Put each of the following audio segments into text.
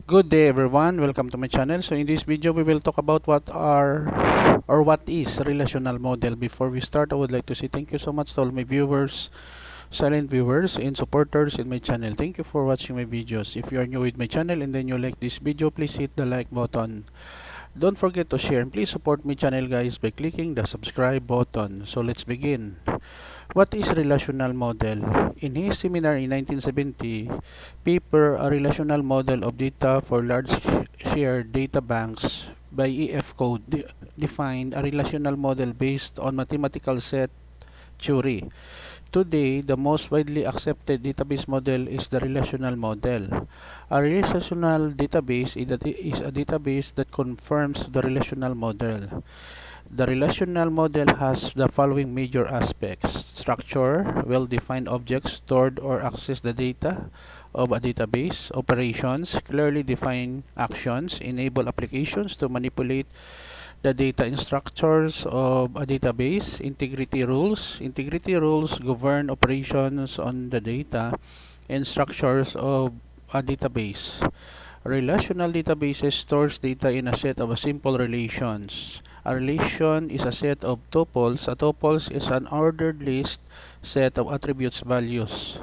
Good day everyone, welcome to my channel. So in this video we will talk about what is relational model. Before we start, I would like to say thank you so much to all my viewers, silent viewers and supporters in my channel. Thank you for watching my videos. If you are new with my channel and then you like this video, please hit the like button. Don't forget to share and please support my channel guys by clicking the subscribe button. So let's begin. What is relational model? In his seminar in 1970 paper, A Relational Model of Data for Large Shared Data Banks by E.F. Code defined a relational model based on mathematical set theory. Today, the most widely accepted database model is the relational model. A relational database is a database that confirms the relational model. The relational model has the following major aspects: structure, well-defined objects stored or access the data of a database; operations, clearly defined actions enable applications to manipulate the data in structures of a database; integrity rules govern operations on the data and structures of a database. Relational databases stores data in a set of simple relations. A relation is a set of tuples. A tuple is an ordered list set of attributes values.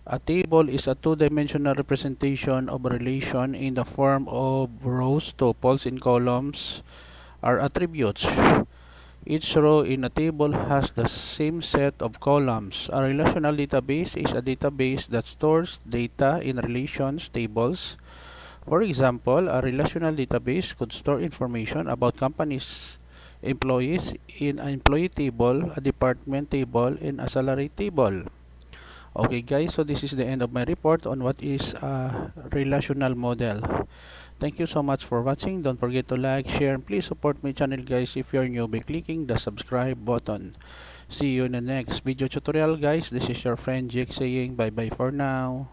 A table is a two-dimensional representation of a relation in the form of rows. Tuples in columns are attributes. Each row in a table has the same set of columns. A relational database is a database that stores data in relations tables. For example, a relational database could store information about companies' employees in an employee table, a department table, and a salary table. Okay guys, so this is the end of my report on what is a relational model. Thank you so much for watching. Don't forget to like, share, and please support my channel guys if you're new by clicking the subscribe button. See you in the next video tutorial guys. This is your friend Jake saying bye bye for now.